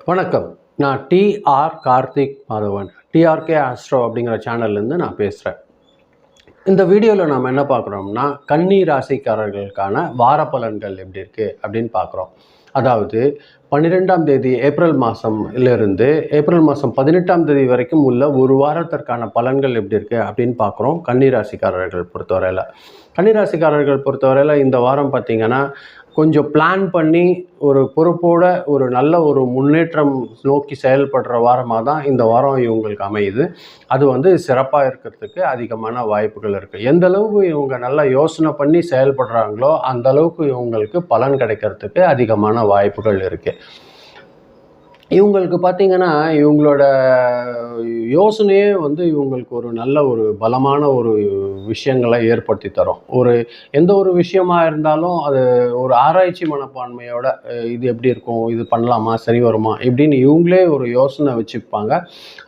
வணக்கம். நான் TR Karthik Madhavan. TRK astro அப்படிங்கிற சேனல்லேருந்து நான் பேசுகிறேன். இந்த வீடியோவில் நாம் என்ன பார்க்குறோம்னா, கன்னி ராசிக்காரர்களுக்கான வார பலன்கள் எப்படி இருக்குது அப்படின்னு பார்க்குறோம். அதாவது 12ஆம் தேதி ஏப்ரல் மாதம்லேருந்து ஏப்ரல் மாதம் 18ஆம் தேதி வரைக்கும் உள்ள ஒரு வாரத்திற்கான பலன்கள் எப்படி இருக்குது அப்படின்னு பார்க்குறோம். கன்னி ராசிக்காரர்கள் பொறுத்தவரையில் இந்த வாரம் பார்த்திங்கன்னா கொஞ்சம் பிளான் பண்ணி ஒரு பொறுப்போட ஒரு நல்ல ஒரு முன்னேற்றம் நோக்கி செயல்படுற வாரமாக தான் இந்த வாரம் இவங்களுக்கு அமையுது. அது சிறப்பாக இருக்கிறதுக்கு அதிகமான வாய்ப்புகள் இருக்குது. எந்த அளவுக்கு இவங்க நல்லா யோசனை பண்ணி செயல்படுறாங்களோ அந்த அளவுக்கு இவங்களுக்கு பலன் கிடைக்கிறதுக்கு அதிகமான வாய்ப்புகள் இருக்குது. இவங்களுக்கு பார்த்திங்கன்னா இவங்களோட யோசனையே இவங்களுக்கு ஒரு நல்ல ஒரு பலமான ஒரு விஷயங்களை ஏற்படுத்தி தரும். எந்த ஒரு விஷயமா இருந்தாலும் அது ஒரு ஆராய்ச்சி மனப்பான்மையோட இது எப்படி இருக்கும், இது பண்ணலாமா, சரி வருமா இப்படின்னு இவங்களே ஒரு யோசனை வச்சுப்பாங்க.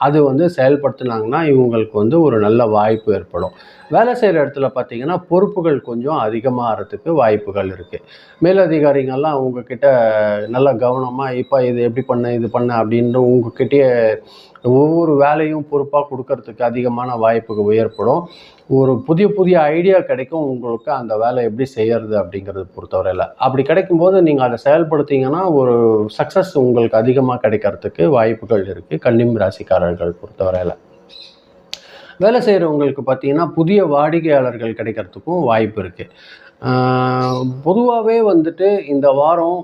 அது செயல்படுத்தினாங்கன்னா இவங்களுக்கு ஒரு நல்ல வாய்ப்பு ஏற்படும். வேலை செய்கிற இடத்துல பார்த்திங்கன்னா பொறுப்புகள் கொஞ்சம் அதிகமாகிறதுக்கு வாய்ப்புகள் இருக்குது. மேலதிகாரிகள்லாம் உங்ககிட்ட நல்ல கவனமாக இப்போ இது எப்படி பண்ண இது பண்ண அப்படின்ற உங்ககிட்டயே ஒவ்வொரு வேலையும் பொறுப்பாக கொடுக்கறதுக்கு அதிகமான வாய்ப்புகள் ஏற்படும். ஒரு புதிய புதிய ஐடியா கிடைக்கும் உங்களுக்கு, அந்த வேலை எப்படி செய்யறது அப்படிங்கிறது பொறுத்தவரையில். அப்படி கிடைக்கும்போது நீங்கள் அதை செயல்படுத்திங்கன்னா ஒரு சக்ஸஸ் உங்களுக்கு அதிகமாக கிடைக்கிறதுக்கு வாய்ப்புகள் இருக்குது. கன்னி ராசிக்காரர்கள் பொறுத்தவரையில் வேலை செய்கிறவங்களுக்கு பார்த்தீங்கன்னா புதிய வாடிக்கையாளர்கள் கிடைக்கிறதுக்கும் வாய்ப்பு இருக்குது. பொதுவாகவே இந்த வாரம்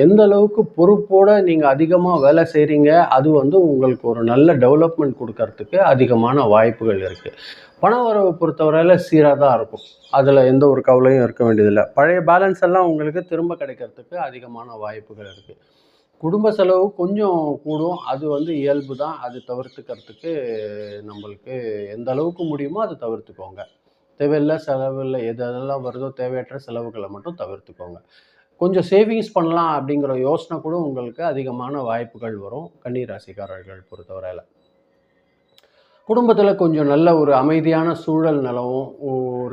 எந்த அளவுக்கு பொறுப்போடு நீங்கள் அதிகமாக வேலை செய்கிறீங்க, அது உங்களுக்கு ஒரு நல்ல டெவலப்மெண்ட் கொடுக்கறதுக்கு அதிகமான வாய்ப்புகள் இருக்குது. பண வரவு பொறுத்தவரையில் சீராக தான் இருக்கும். அதில் எந்த ஒரு கவலையும் இருக்க வேண்டியதில்லை. பழைய பேலன்ஸ் எல்லாம் உங்களுக்கு திரும்ப கிடைக்கிறதுக்கு அதிகமான வாய்ப்புகள் இருக்குது. குடும்ப செலவு கொஞ்சம் கூடும். அது இயல்பு தான். அது தவிர்த்துக்கிறதுக்கு நம்மளுக்கு எந்த அளவுக்கு முடியுமோ அதை தவிர்த்துக்கோங்க. தேவையில்லை செலவில்லை எதெல்லாம் வருதோ தேவையற்ற செலவுகளை மட்டும் தவிர்த்துக்கோங்க. கொஞ்சம் சேவிங்ஸ் பண்ணலாம் அப்படிங்கிற யோசனை கூட உங்களுக்கு அதிகமான வாய்ப்புகள் வரும். கன்னி ராசிக்காரர்கள் பொறுத்தவரையில் குடும்பத்தில் கொஞ்சம் நல்ல ஒரு அமைதியான சூழல் நிலவும்,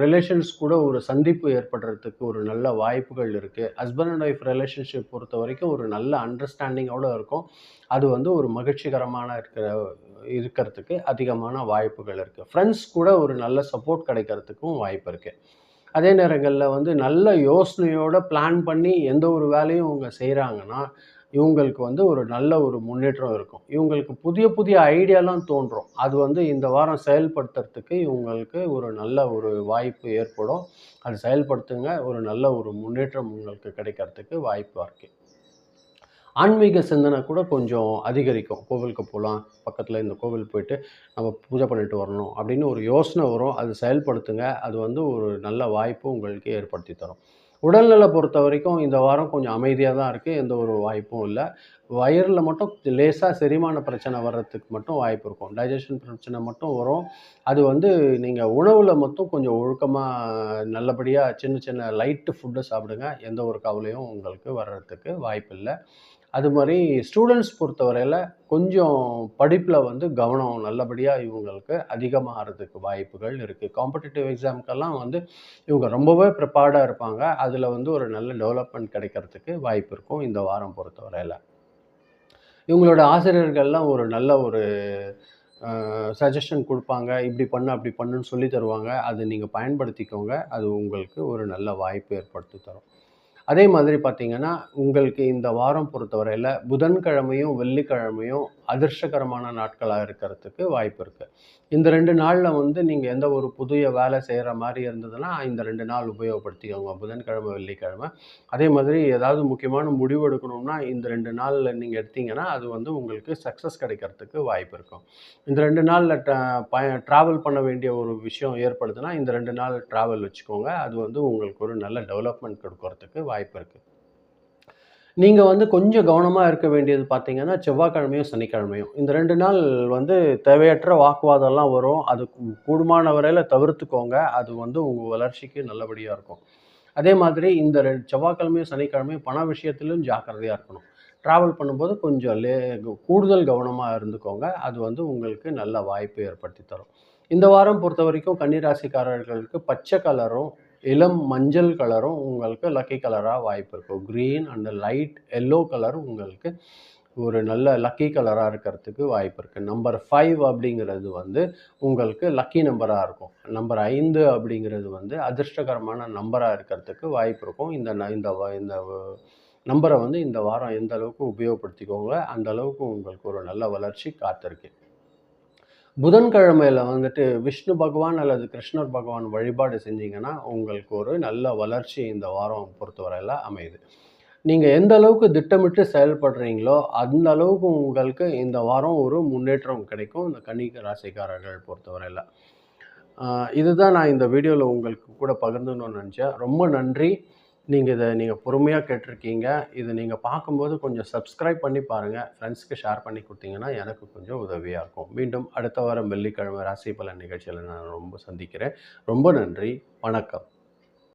ரிலேஷன்ஸ் கூட ஒரு சந்திப்பு ஏற்படுறதுக்கு ஒரு நல்ல வாய்ப்புகள் இருக்குது. ஹஸ்பண்ட் அண்ட் ஒய்ஃப் ரிலேஷன்ஷிப் பொறுத்த வரைக்கும் ஒரு நல்ல அண்டர்ஸ்டாண்டிங்கோடு இருக்கும். அது ஒரு மகிழ்ச்சிகரமான இருக்கிறதுக்கு அதிகமான வாய்ப்புகள் இருக்குது. ஃப்ரெண்ட்ஸ் கூட ஒரு நல்ல சப்போர்ட் கிடைக்கிறதுக்கும் வாய்ப்பு இருக்குது. அதே நேரங்களில் நல்ல யோசனையோடு பிளான் பண்ணி எந்த ஒரு வேலையும் அவங்க செய்கிறாங்கன்னா இவங்களுக்கு ஒரு நல்ல ஒரு முன்னேற்றம் இருக்கும். இவங்களுக்கு புதிய புதிய ஐடியாலாம் தோன்றும். அது இந்த வாரம் செயல்படுத்துறதுக்கு இவங்களுக்கு ஒரு நல்ல ஒரு வாய்ப்பு ஏற்படும். அது செயல்படுத்துங்க. ஒரு நல்ல ஒரு முன்னேற்றம் உங்களுக்கு கிடைக்கிறதுக்கு வாய்ப்பு இருக்குது. ஆன்மீக சிந்தனை கூட கொஞ்சம் அதிகரிக்கும். கோவிலுக்கு போகலாம், பக்கத்தில் இந்த கோவில் போயிட்டு நம்ம பூஜை பண்ணிட்டு வரணும் அப்படின்னு ஒரு யோசனை வரும். அது செயல்படுத்துங்க. அது ஒரு நல்ல வாய்ப்பு உங்களுக்கு ஏற்படுத்தி தரும். உடல்நலை பொறுத்த வரைக்கும் இந்த வாரம் கொஞ்சம் அமைதியாக தான் இருக்குது. எந்த ஒரு வாய்ப்பும் இல்லை. வயிறில் மட்டும் லேசாக செரிமான பிரச்சனை வர்றதுக்கு மட்டும் வாய்ப்பு இருக்கும். டைஜஷன் பிரச்சனை மட்டும் வரும். அது நீங்கள் உணவில் மட்டும் கொஞ்சம் ஒழுக்கமாக நல்லபடியாக சின்ன சின்ன லைட்டு ஃபுட்டு சாப்பிடுங்க. எந்த ஒரு கவலையும் உங்களுக்கு வர்றதுக்கு வாய்ப்பு இல்லை. அது மாதிரி ஸ்டூடெண்ட்ஸ் பொறுத்தவரையில் கொஞ்சம் படிப்பில் கவனம் நல்லபடியாக இவங்களுக்கு அதிகமாகிறதுக்கு வாய்ப்புகள் இருக்குது. காம்படிட்டிவ் எக்ஸாமுக்கெல்லாம் இவங்க ரொம்பவே ப்ரிப்பேர்டாக இருப்பாங்க. அதில் ஒரு நல்ல டெவலப்மெண்ட் கிடைக்கிறதுக்கு வாய்ப்பு இருக்கும் இந்த வாரம் பொறுத்தவரையில். இவங்களோட ஆசிரியர்கள்லாம் ஒரு நல்ல ஒரு சஜஷன் கொடுப்பாங்க. இப்படி பண்ணு அப்படி பண்ணுன்னு சொல்லி தருவாங்க. அது நீங்கள் பயன்படுத்திக்கோங்க. அது உங்களுக்கு ஒரு நல்ல வாய்ப்பு ஏற்படுத்தி தரும். அதே மாதிரி பார்த்தீங்கன்னா உங்களுக்கு இந்த வாரம் பொறுத்தவரையில் புதன்கிழமையும் வெள்ளிக்கிழமையும் அதிர்ஷ்டகரமான நாட்களாக இருக்கிறதுக்கு வாய்ப்பு இருக்குது. இந்த 2 நாளில் நீங்கள் எந்த ஒரு புதிய வேலை செய்கிற மாதிரி இருந்ததுன்னா இந்த 2 நாள் உபயோகப்படுத்திக்கோங்க. புதன்கிழமை வெள்ளிக்கிழமை. அதே மாதிரி ஏதாவது முக்கியமான முடிவு எடுக்கணும்னா இந்த 2 நாளில் நீங்கள் எடுத்தீங்கன்னா அது உங்களுக்கு சக்ஸஸ் கிடைக்கிறதுக்கு வாய்ப்பு இருக்கும். இந்த 2 நாளில் ட்ராவல் பண்ண வேண்டிய ஒரு விஷயம் ஏற்படுதுன்னா இந்த 2 நாள் ட்ராவல் வச்சுக்கோங்க. அது உங்களுக்கு ஒரு நல்ல டெவலப்மெண்ட் கொடுக்கறதுக்கு வாய்ப்பு இருக்குது. நீங்கள் கொஞ்சம் கவனமாக இருக்க வேண்டியது பார்த்தீங்கன்னா செவ்வாய்க்கிழமையும் சனிக்கிழமையும் இந்த 2 நாள் தேவையற்ற வாக்குவாதம்லாம் வரும். அது கூடுமான வரையில் தவிர்த்துக்கோங்க. அது உங்கள் வளர்ச்சிக்கு நல்லபடியாக இருக்கும். அதே மாதிரி இந்த செவ்வாய்க்கிழமையும் சனிக்கிழமையும் பண விஷயத்திலும் ஜாக்கிரதையாக இருக்கணும். ட்ராவல் பண்ணும்போது கொஞ்சம் கூடுதல் கவனமாக இருந்துக்கோங்க. அது உங்களுக்கு நல்ல வாய்ப்பு ஏற்படுத்தி தரும். இந்த வாரம் பொறுத்த வரைக்கும் கன்னிராசிக்காரர்களுக்கு பச்சை கலரும் இளம் மஞ்சள் கலரும் உங்களுக்கு லக்கி கலராக வாய்ப்பு இருக்கும். Green and light yellow colour உங்களுக்கு ஒரு நல்ல லக்கி கலராக இருக்கிறதுக்கு வாய்ப்பு இருக்குது. நம்பர் 5 அப்படிங்கிறது வந்து உங்களுக்கு லக்கி நம்பராக இருக்கும். நம்பர் 5 அப்படிங்கிறது வந்து அதிர்ஷ்டகரமான நம்பராக இருக்கிறதுக்கு வாய்ப்பு இருக்கும். இந்த நம்பரை வந்து இந்த வாரம் எந்த அளவுக்கு உபயோகப்படுத்திக்கோங்க, அந்த அளவுக்கு உங்களுக்கு ஒரு நல்ல வளர்ச்சி காத்திருக்கு. புதன்கிழமையில் வந்துட்டு விஷ்ணு பகவான் அல்லது கிருஷ்ணர் பகவான் வழிபாடு செஞ்சீங்கன்னா உங்களுக்கு ஒரு நல்ல வளர்ச்சி இந்த வாரம் பொறுத்தவரையில் அமையுது. நீங்கள் எந்த அளவுக்கு திட்டமிட்டு செயல்படுறீங்களோ அந்த அளவுக்கு உங்களுக்கு இந்த வாரம் ஒரு முன்னேற்றம் கிடைக்கும் இந்த கன்னி ராசிக்காரர்கள் பொறுத்தவரையில். இதுதான் நான் இந்த வீடியோவில் உங்களுக்கு கூட பகிர்ந்துக்கணும்னு நினச்சேன். ரொம்ப நன்றி. நீங்கள் பொறுமையாக கேட்டிருக்கீங்க. இது நீங்கள் பார்க்கும்போது கொஞ்சம் சப்ஸ்கிரைப் பண்ணி பாருங்கள். ஃப்ரெண்ட்ஸ்க்கு ஷேர் பண்ணி கொடுத்தீங்கன்னா எனக்கு கொஞ்சம் உதவியாக இருக்கும். மீண்டும் அடுத்த வாரம் வெள்ளிக்கிழமை ராசி பலன் நிகழ்ச்சியில் நான் சந்திக்கிறேன். ரொம்ப நன்றி. வணக்கம்.